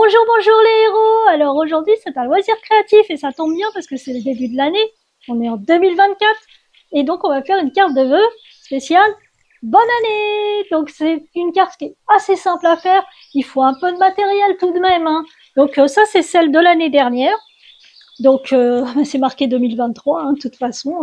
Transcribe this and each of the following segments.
Bonjour, bonjour les héros. Alors aujourd'hui c'est un loisir créatif et ça tombe bien parce que c'est le début de l'année. On est en 2024 et donc on va faire une carte de vœux spéciale bonne année. Donc c'est une carte qui est assez simple à faire. Il faut un peu de matériel tout de même, hein. Donc ça c'est celle de l'année dernière. Donc c'est marqué 2023 hein, de toute façon.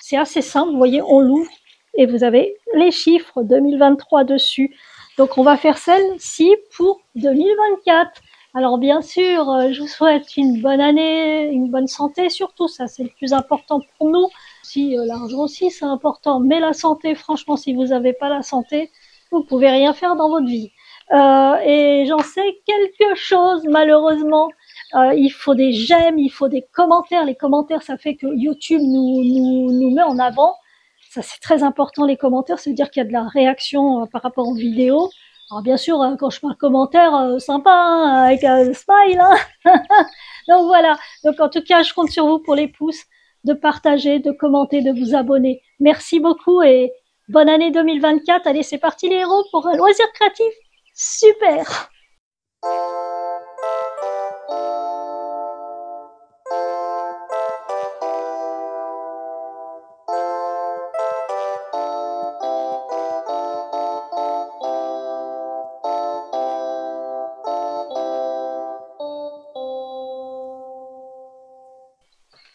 C'est assez simple, vous voyez, on l'ouvre et vous avez les chiffres 2023 dessus. Donc on va faire celle-ci pour 2024. Alors bien sûr, je vous souhaite une bonne année, une bonne santé surtout, ça c'est le plus important pour nous. Si l'argent aussi c'est important, mais la santé, franchement, si vous n'avez pas la santé, vous pouvez rien faire dans votre vie. Et j'en sais quelque chose malheureusement. Il faut des j'aime, il faut des commentaires. Les commentaires, ça fait que YouTube nous met en avant. Ça, c'est très important, les commentaires, ça veut dire qu'il y a de la réaction par rapport aux vidéos. Alors bien sûr, quand je parle commentaire, sympa, hein, avec un smile. Hein. Donc voilà. Donc en tout cas, je compte sur vous pour les pouces, de partager, de commenter, de vous abonner. Merci beaucoup et bonne année 2024. Allez, c'est parti les héros pour un loisir créatif. Super.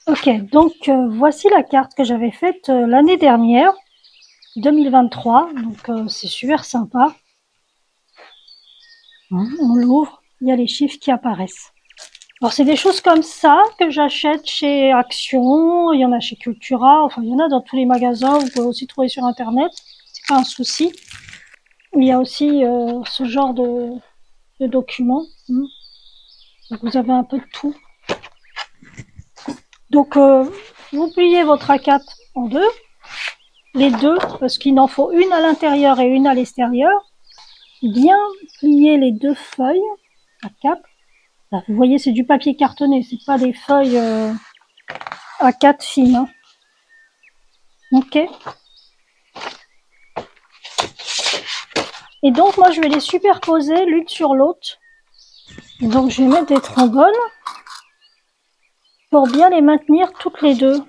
Ok, donc voici la carte que j'avais faite l'année dernière, 2023, donc c'est super sympa. On l'ouvre, il y a les chiffres qui apparaissent. Alors c'est des choses comme ça que j'achète chez Action, il y en a chez Cultura, enfin il y en a dans tous les magasins, vous pouvez aussi trouver sur internet, c'est pas un souci. Il y a aussi ce genre de documents, donc vous avez un peu de tout. Donc vous pliez votre A4 en deux, les deux, parce qu'il en faut une à l'intérieur et une à l'extérieur. Bien plier les deux feuilles A4. Là, vous voyez, c'est du papier cartonné, c'est pas des feuilles A4 fines. Hein. Ok. Et donc moi je vais les superposer l'une sur l'autre. Donc je vais mettre des trombones pour bien les maintenir toutes les deux.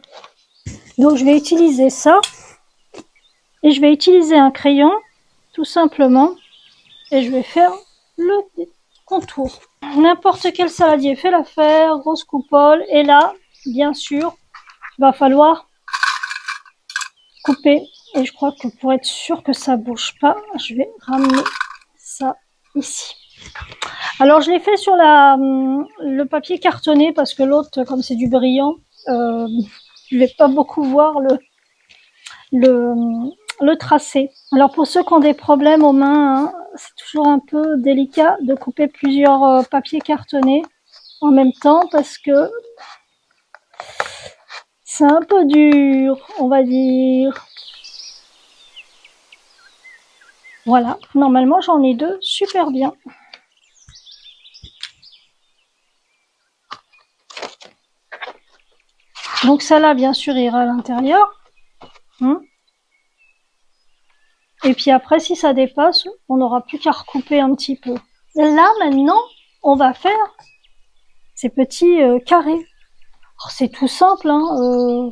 Donc je vais utiliser ça et je vais utiliser un crayon tout simplement et je vais faire le contour. N'importe quel saladier fait l'affaire, grosse coupole. Et là, bien sûr, il va falloir couper. Et je crois que pour être sûr que ça bouge pas, je vais ramener ça ici. Alors je l'ai fait sur le papier cartonné parce que l'autre, comme c'est du brillant, je vais pas beaucoup voir le tracé. Alors pour ceux qui ont des problèmes aux mains, hein, c'est toujours un peu délicat de couper plusieurs papiers cartonnés en même temps parce que c'est un peu dur, on va dire. Voilà, normalement j'en ai deux, super bien. Donc celle-là, bien sûr, ira à l'intérieur. Et puis après, si ça dépasse, on n'aura plus qu'à recouper un petit peu. Et là, maintenant, on va faire ces petits carrés. C'est tout simple, hein.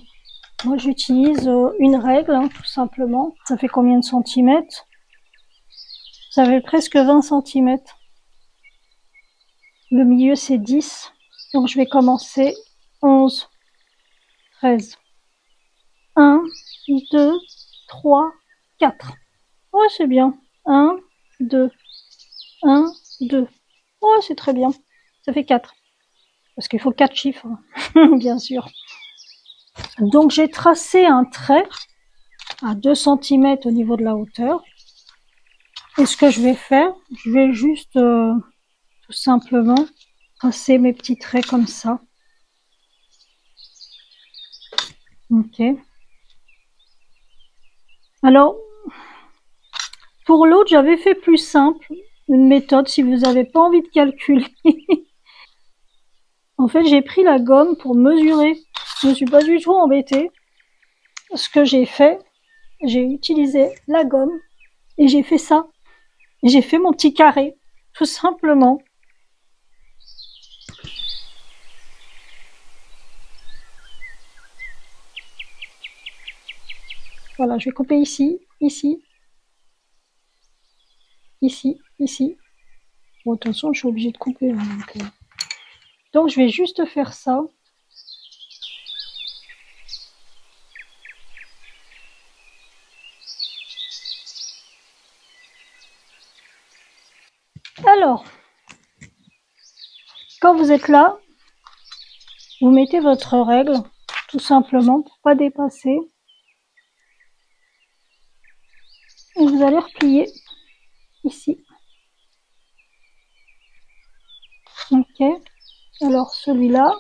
Moi, j'utilise une règle, hein, tout simplement. Ça fait combien de centimètres? Ça fait presque 20 centimètres. Le milieu, c'est 10. Donc, je vais commencer 11, 13. 1, 2, 3, 4. Ouais, c'est bien. 1, 2, 1, 2. Ouais, c'est très bien. Ça fait 4. Parce qu'il faut 4 chiffres, bien sûr. Donc, j'ai tracé un trait à 2 cm au niveau de la hauteur. Et ce que je vais faire, je vais juste tout simplement tracer mes petits traits comme ça. Ok. Alors, pour l'autre, j'avais fait plus simple, une méthode si vous n'avez pas envie de calculer. En fait, j'ai pris la gomme pour mesurer. Je ne me suis pas du tout embêtée. Ce que j'ai fait, j'ai utilisé la gomme et j'ai fait ça. J'ai fait mon petit carré, tout simplement. Voilà, je vais couper ici, ici, ici, ici. Bon, de toute façon, je suis obligée de couper. Hein, donc, je vais juste faire ça. Alors, quand vous êtes là, vous mettez votre règle, tout simplement, pour pas dépasser. Et vous allez replier ici. Ok. Alors, celui-là,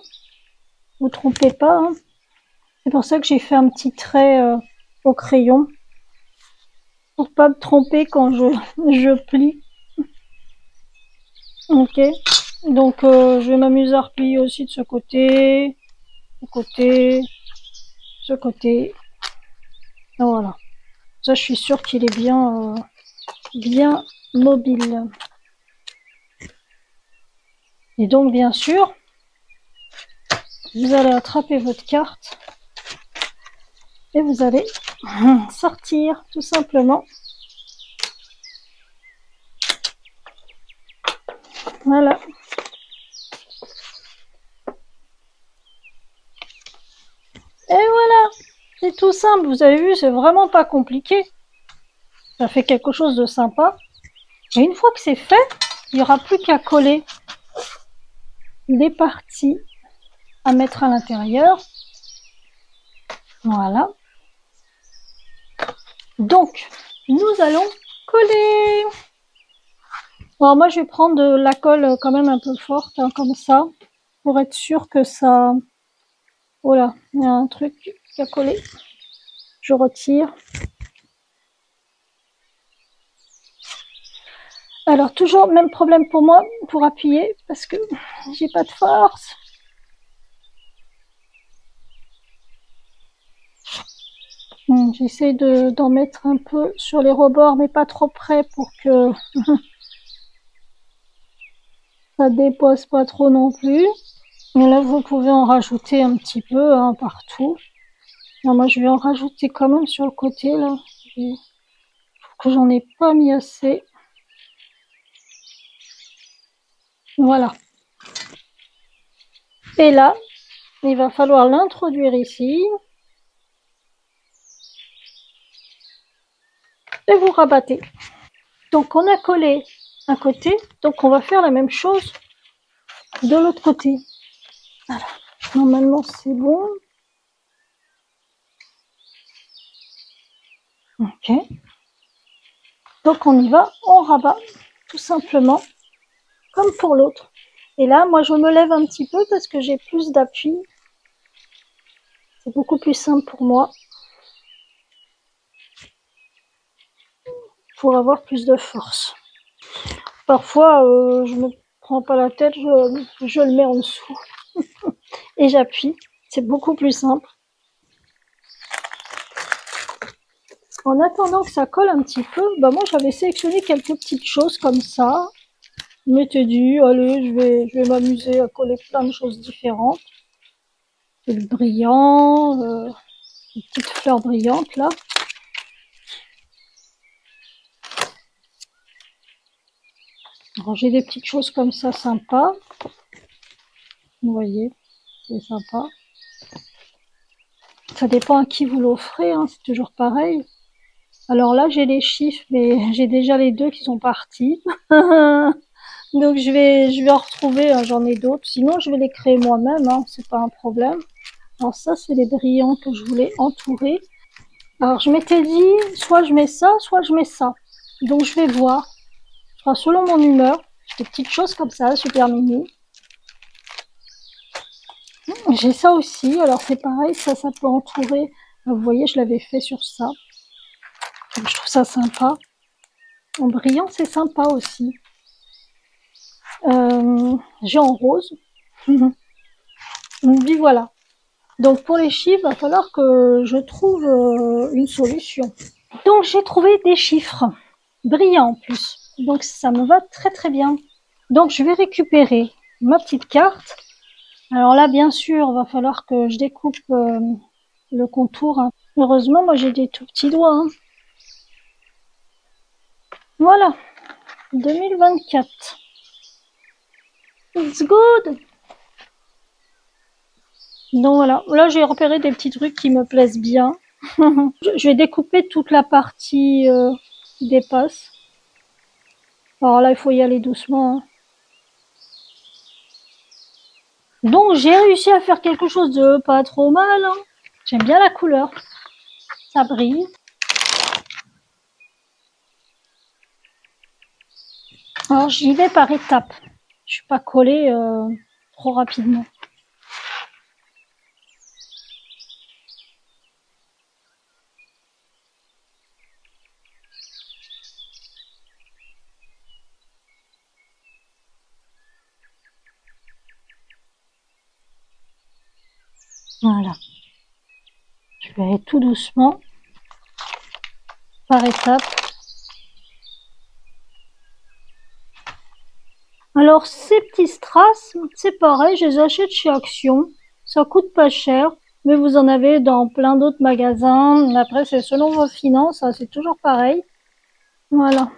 vous trompez pas. Hein. C'est pour ça que j'ai fait un petit trait au crayon. Pour pas me tromper quand je plie. Ok. Donc, je vais m'amuser à replier aussi de ce côté, ce côté. Et voilà. Ça, je suis sûre qu'il est bien, bien mobile. Et donc, bien sûr, vous allez attraper votre carte et vous allez sortir, tout simplement. Voilà. Et voilà, c'est tout simple. Vous avez vu, c'est vraiment pas compliqué. Ça fait quelque chose de sympa. Et une fois que c'est fait, il n'y aura plus qu'à coller les parties à mettre à l'intérieur. Voilà. Donc, nous allons coller. Alors moi, je vais prendre de la colle quand même un peu forte, hein, comme ça, pour être sûr que ça... Oh là, il y a un truc qui a collé. Je retire. Alors, toujours même problème pour moi, pour appuyer, parce que j'ai pas de force. J'essaie d'en mettre un peu sur les rebords, mais pas trop près pour que ça dépose pas trop non plus. Et là, vous pouvez en rajouter un petit peu hein, partout. Alors, moi, je vais en rajouter quand même sur le côté, là. Je trouve que j'en ai pas mis assez. Voilà. Et là, il va falloir l'introduire ici. Et vous rabattez. Donc, on a collé un côté. Donc, on va faire la même chose de l'autre côté. Voilà. Normalement, c'est bon. Ok. Donc, on y va. On rabat. Tout simplement. Comme pour l'autre. Et là, moi, je me lève un petit peu parce que j'ai plus d'appui. C'est beaucoup plus simple pour moi. Pour avoir plus de force. Parfois, je me prends pas la tête, je le mets en dessous. Et j'appuie. C'est beaucoup plus simple. En attendant que ça colle un petit peu, bah moi, j'avais sélectionné quelques petites choses comme ça. Je m'étais dit, allez, je vais m'amuser à coller plein de choses différentes. Le brillant, une petite fleur brillante là. Alors, j'ai des petites choses comme ça sympas. Vous voyez, c'est sympa. Ça dépend à qui vous l'offrez, hein, c'est toujours pareil. Alors là, j'ai les chiffres, mais j'ai déjà les deux qui sont partis. Donc je vais en retrouver, hein, j'en ai d'autres. Sinon, je vais les créer moi-même, hein, c'est pas un problème. Alors ça, c'est les brillants que je voulais entourer. Alors je m'étais dit, soit je mets ça, soit je mets ça. Donc je vais voir. Ce sera selon mon humeur. Des petites choses comme ça, super mini. J'ai ça aussi. Alors c'est pareil, ça peut entourer. Vous voyez, je l'avais fait sur ça. Donc, je trouve ça sympa. En brillant, c'est sympa aussi. J'ai en rose. Puis voilà. Donc pour les chiffres, il va falloir que je trouve une solution. Donc j'ai trouvé des chiffres brillants en plus. Donc ça me va très très bien. Donc je vais récupérer ma petite carte. Alors là, bien sûr, il va falloir que je découpe le contour. Hein. Heureusement, moi j'ai des tout petits doigts. Hein. Voilà, 2024. It's good. Donc voilà, là j'ai repéré des petits trucs qui me plaisent bien. Je vais découper toute la partie qui dépasse. Alors là, il faut y aller doucement. Hein. Donc j'ai réussi à faire quelque chose de pas trop mal. Hein. J'aime bien la couleur. Ça brille. Alors j'y vais par étapes. Je suis pas collée trop rapidement. Voilà. Je vais aller tout doucement, par étapes. Alors, ces petits strass, c'est pareil, je les achète chez Action. Ça coûte pas cher, mais vous en avez dans plein d'autres magasins. Après, c'est selon vos finances, c'est toujours pareil. Voilà.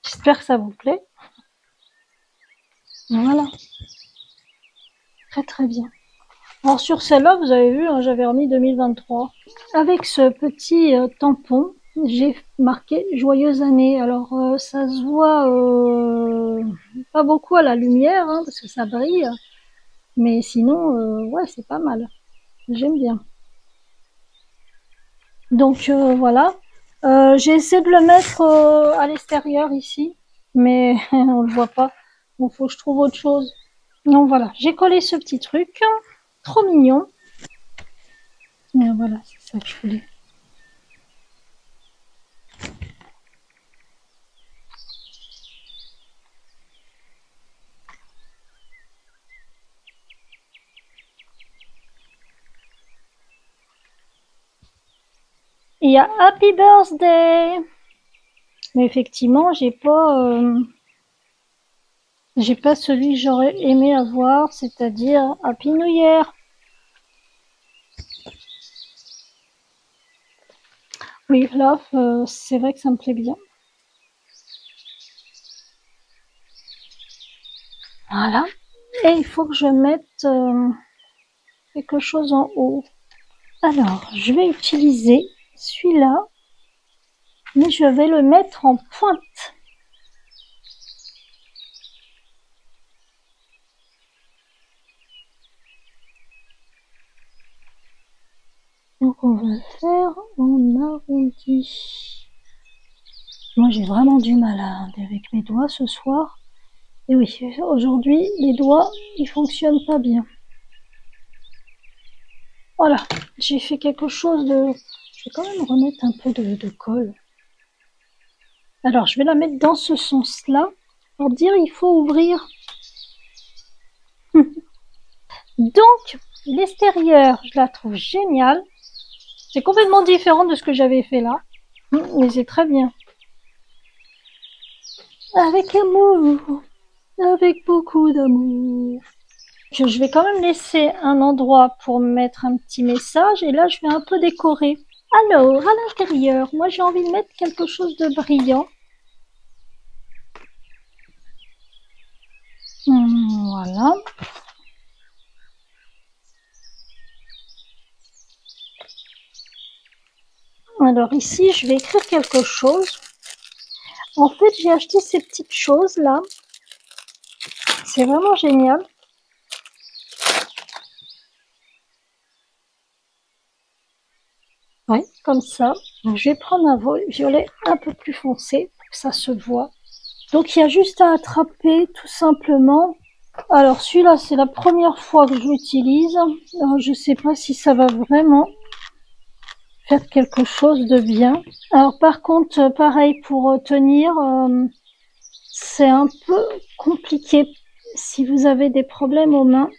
J'espère que ça vous plaît. Voilà. Très très bien. Alors sur celle-là, vous avez vu, hein, j'avais remis 2023. Avec ce petit tampon, j'ai marqué Joyeuse année. Alors ça se voit pas beaucoup à la lumière, hein, parce que ça brille. Mais sinon, ouais, c'est pas mal. J'aime bien. Donc voilà. J'ai essayé de le mettre à l'extérieur ici, mais on le voit pas. Bon, faut que je trouve autre chose. Donc voilà, j'ai collé ce petit truc. Trop mignon. Et voilà, c'est ça que je voulais. Il y a Happy Birthday. Mais effectivement, j'ai pas celui que j'aurais aimé avoir, c'est-à-dire Happy New Year. Oui, là, c'est vrai que ça me plaît bien. Voilà. Et il faut que je mette quelque chose en haut. Alors, je vais utiliser celui-là, mais je vais le mettre en pointe. Donc on va le faire en arrondi. Moi j'ai vraiment du mal avec mes doigts ce soir. Et oui, aujourd'hui les doigts ils fonctionnent pas bien. Voilà, j'ai fait quelque chose de... Je vais quand même remettre un peu de colle. Alors je vais la mettre dans ce sens-là pour dire il faut ouvrir. Donc l'extérieur je la trouve géniale. C'est complètement différent de ce que j'avais fait là. Mais c'est très bien. Avec amour. Avec beaucoup d'amour. Je vais quand même laisser un endroit pour mettre un petit message. Et là, je vais un peu décorer. Alors, à l'intérieur, moi j'ai envie de mettre quelque chose de brillant. Voilà. Alors ici, je vais écrire quelque chose. En fait, j'ai acheté ces petites choses là. C'est vraiment génial. Oui, comme ça. Donc, je vais prendre un violet un peu plus foncé pour que ça se voit. Donc il y a juste à attraper tout simplement. Alors celui-là, c'est la première fois que je l'utilise. Je ne sais pas si ça va vraiment faire quelque chose de bien. Alors par contre, pareil pour tenir, c'est un peu compliqué si vous avez des problèmes aux mains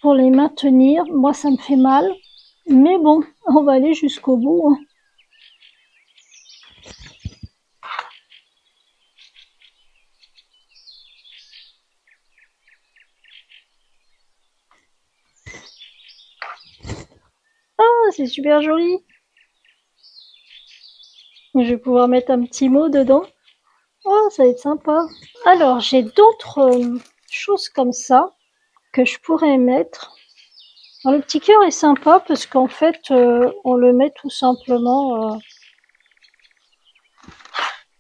pour les maintenir. Moi, ça me fait mal. Mais bon, on va aller jusqu'au bout. Hein. c'est super joli. Je vais pouvoir mettre un petit mot dedans. Oh, ça va être sympa. Alors, j'ai d'autres choses comme ça que je pourrais mettre. Alors, le petit cœur est sympa parce qu'en fait, on le met tout simplement...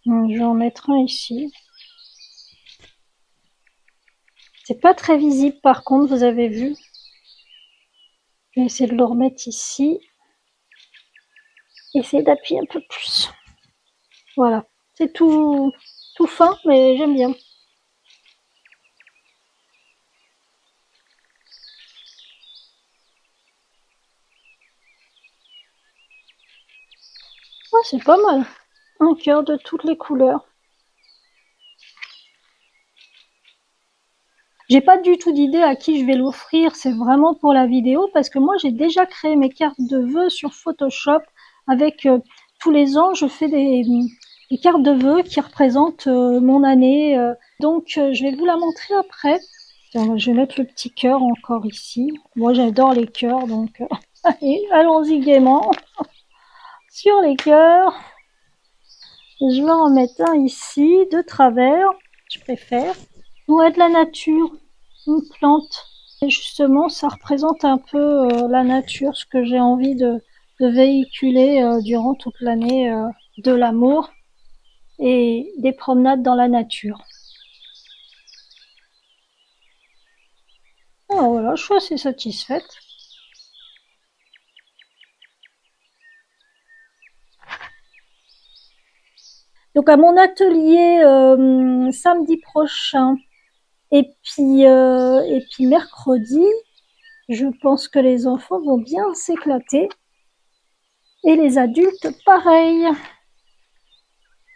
je vais en mettre un ici. C'est pas très visible par contre, vous avez vu. Je vais essayer de le remettre ici. Essayer d'appuyer un peu plus. Voilà. C'est tout fin, mais j'aime bien. Ouais, c'est pas mal. Un cœur de toutes les couleurs. J'ai pas du tout d'idée à qui je vais l'offrir, c'est vraiment pour la vidéo parce que moi j'ai déjà créé mes cartes de vœux sur Photoshop avec tous les ans je fais des cartes de vœux qui représentent mon année. Donc je vais vous la montrer après. Tiens, je vais mettre le petit cœur encore ici. Moi j'adore les cœurs donc allez, allons-y gaiement sur les cœurs. Je vais en mettre un ici de travers, je préfère. Ouais, de la nature, une plante. Et justement, ça représente un peu la nature, ce que j'ai envie de véhiculer durant toute l'année, de l'amour et des promenades dans la nature. Alors voilà, je suis assez satisfaite. Donc à mon atelier samedi prochain et puis mercredi, je pense que les enfants vont bien s'éclater. Et les adultes, pareil.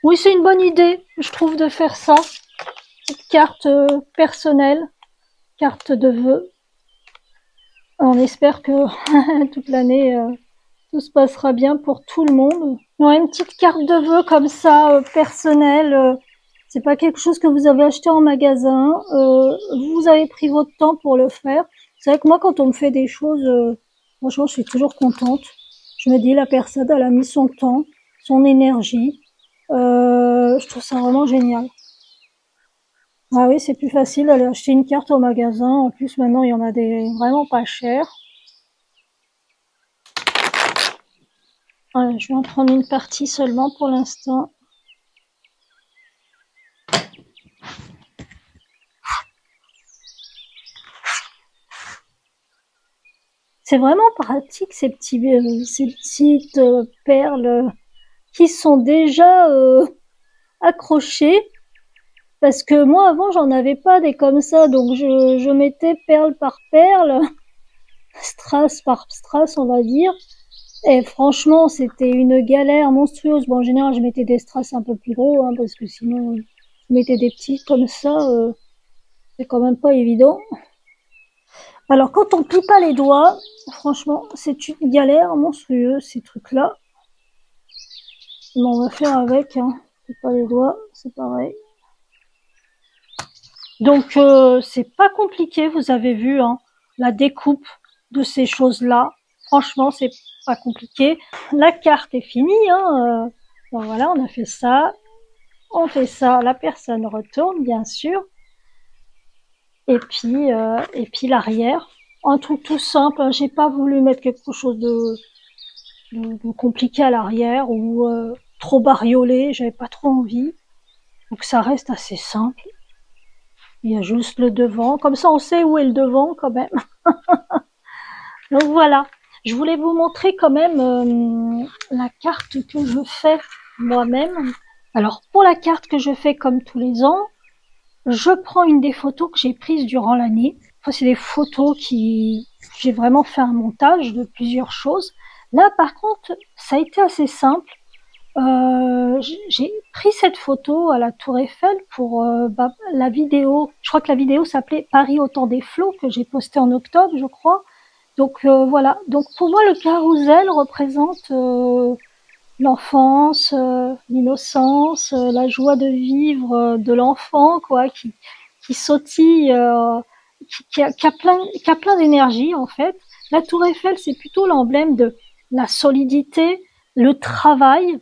Oui, c'est une bonne idée, je trouve, de faire ça. Petite carte personnelle, carte de vœux. On espère que toute l'année, tout se passera bien pour tout le monde. Ouais, une petite carte de vœux comme ça, personnelle. C'est pas quelque chose que vous avez acheté en magasin. Vous avez pris votre temps pour le faire. C'est vrai que moi, quand on me fait des choses, franchement, je suis toujours contente. Je me dis, la personne, elle a mis son temps, son énergie. Je trouve ça vraiment génial. Ah oui, c'est plus facile d'aller acheter une carte au magasin. En plus, maintenant, il y en a des vraiment pas chères. Voilà, je vais en prendre une partie seulement pour l'instant. C'est vraiment pratique ces petites perles qui sont déjà accrochées. Parce que moi avant j'en avais pas des comme ça, donc je mettais perle par perle, strass par strass on va dire. Et franchement c'était une galère monstrueuse. Bon en général je mettais des strass un peu plus gros, hein, parce que sinon je mettais des petits comme ça, c'est quand même pas évident. Alors quand on plie pas les doigts, franchement c'est une galère monstrueuse ces trucs-là. Mais on va faire avec, hein. Plie pas les doigts, c'est pareil. Donc c'est pas compliqué, vous avez vu, hein, la découpe de ces choses-là. Franchement, c'est pas compliqué. La carte est finie, hein. Donc voilà, on a fait ça. On fait ça, la personne retourne, bien sûr. Et puis l'arrière. Un truc tout simple, hein. J'ai pas voulu mettre quelque chose de compliqué à l'arrière ou trop bariolé, j'avais pas trop envie. Donc ça reste assez simple. Il y a juste le devant, comme ça on sait où est le devant quand même. Donc voilà, je voulais vous montrer quand même la carte que je fais moi-même. Alors pour la carte que je fais comme tous les ans, je prends une des photos que j'ai prises durant l'année. Enfin, c'est des photos qui... J'ai vraiment fait un montage de plusieurs choses. Là par contre, ça a été assez simple. J'ai pris cette photo à la Tour Eiffel pour la vidéo. Je crois que la vidéo s'appelait Paris au temps des flots que j'ai postée en octobre, je crois. Donc voilà. Donc pour moi, le carrousel représente l'enfance, l'innocence, la joie de vivre de l'enfant, quoi, qui sautille, qui a plein d'énergie en fait. La Tour Eiffel, c'est plutôt l'emblème de la solidité, le travail,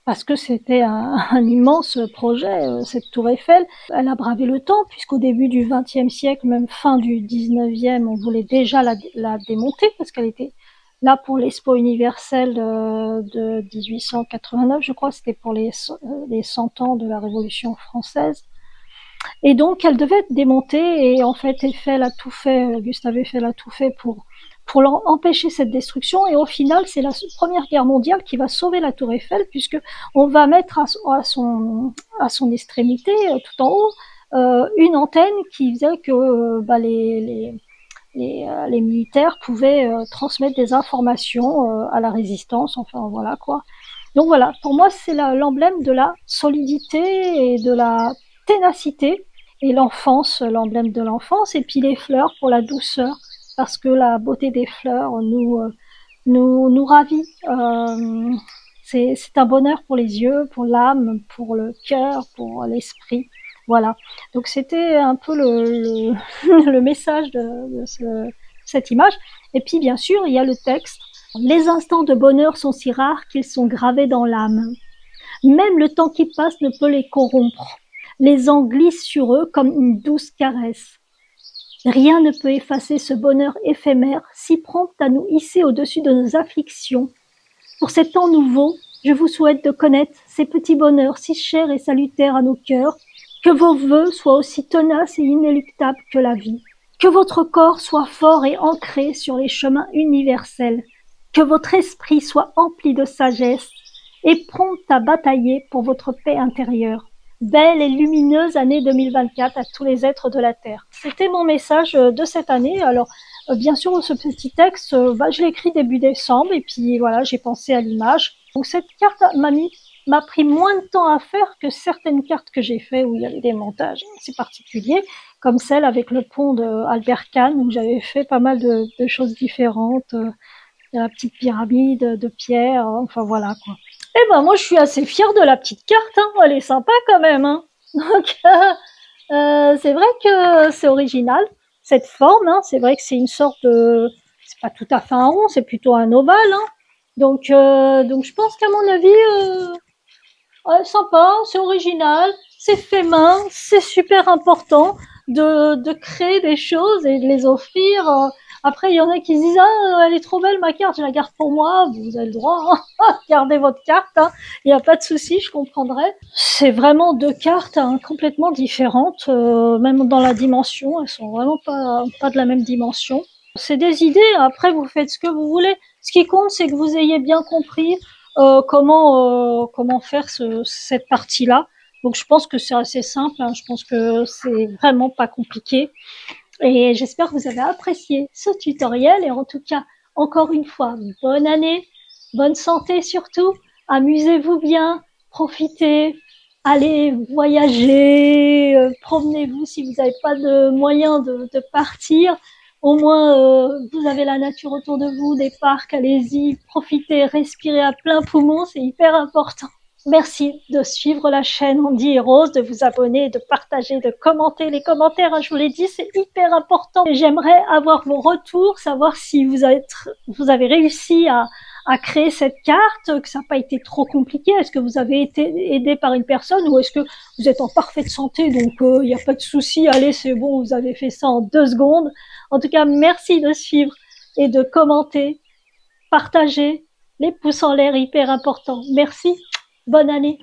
parce que c'était un immense projet, cette tour Eiffel. Elle a bravé le temps, puisqu'au début du XXe siècle, même fin du XIXe, on voulait déjà la démonter, parce qu'elle était là pour l'Expo universelle de 1889, je crois, c'était pour les 100 ans de la Révolution française. Et donc, elle devait être démontée, et en fait, Eiffel a tout fait, Gustave Eiffel a tout fait pour empêcher cette destruction. Et au final, c'est la Première Guerre mondiale qui va sauver la Tour Eiffel, puisque on va mettre à son extrémité, tout en haut, une antenne qui faisait que les militaires pouvaient transmettre des informations à la résistance. Enfin, voilà quoi. Donc voilà, pour moi, c'est l'emblème de la solidité et de la ténacité, et l'enfance, l'emblème de l'enfance, et puis les fleurs pour la douceur, parce que la beauté des fleurs nous ravit. C'est un bonheur pour les yeux, pour l'âme, pour le cœur, pour l'esprit. Voilà. Donc c'était un peu le message de cette image. Et puis bien sûr, il y a le texte. Les instants de bonheur sont si rares qu'ils sont gravés dans l'âme. Même le temps qui passe ne peut les corrompre. Les ans glissent sur eux comme une douce caresse. Rien ne peut effacer ce bonheur éphémère, si prompt à nous hisser au-dessus de nos afflictions. Pour ces temps nouveaux, je vous souhaite de connaître ces petits bonheurs si chers et salutaires à nos cœurs, que vos vœux soient aussi tenaces et inéluctables que la vie, que votre corps soit fort et ancré sur les chemins universels, que votre esprit soit empli de sagesse et prompt à batailler pour votre paix intérieure. Belle et lumineuse année 2024 à tous les êtres de la Terre. C'était mon message de cette année. Alors, bien sûr, ce petit texte, je l'ai écrit début décembre, et puis voilà, j'ai pensé à l'image. Donc cette carte m'a pris moins de temps à faire que certaines cartes que j'ai fait où il y avait des montages assez particuliers, comme celle avec le pont de Albert Kahn, où j'avais fait pas mal de choses différentes, la petite pyramide de pierre, enfin voilà quoi. Eh ben moi je suis assez fière de la petite carte, hein. Elle est sympa quand même, hein. Donc c'est vrai que c'est original cette forme, hein. C'est vrai que c'est une sorte de, c'est pas tout à fait un rond, c'est plutôt un ovale, hein. Donc je pense qu'à mon avis ouais, sympa, c'est original, c'est fait main, c'est super important de créer des choses et de les offrir. Après, il y en a qui se disent ah elle est trop belle ma carte, je la garde pour moi. Vous avez le droit, hein. Gardez votre carte, hein. Il n'y a pas de souci, je comprendrai. C'est vraiment deux cartes hein, complètement différentes, même dans la dimension, elles sont vraiment pas de la même dimension. C'est des idées. Après, vous faites ce que vous voulez. Ce qui compte, c'est que vous ayez bien compris comment faire cette partie-là. Donc, je pense que c'est assez simple. Hein. Je pense que c'est vraiment pas compliqué. Et j'espère que vous avez apprécié ce tutoriel. Et en tout cas, encore une fois, bonne année, bonne santé surtout. Amusez-vous bien, profitez, allez voyager, promenez-vous si vous n'avez pas de moyens de partir. Au moins, vous avez la nature autour de vous, des parcs, allez-y, profitez, respirez à plein poumon, c'est hyper important. Merci de suivre la chaîne Andy et Rose, de vous abonner, de partager, de commenter. Les commentaires, hein, je vous l'ai dit, c'est hyper important. J'aimerais avoir vos retours, savoir si vous avez réussi à créer cette carte, que ça n'a pas été trop compliqué. Est-ce que vous avez été aidé par une personne ou est-ce que vous êtes en parfaite santé, donc il n'y a pas de souci, allez, c'est bon, vous avez fait ça en 2 secondes. En tout cas, merci de suivre et de commenter, partager, les pouces en l'air, hyper important. Merci. Bonne année.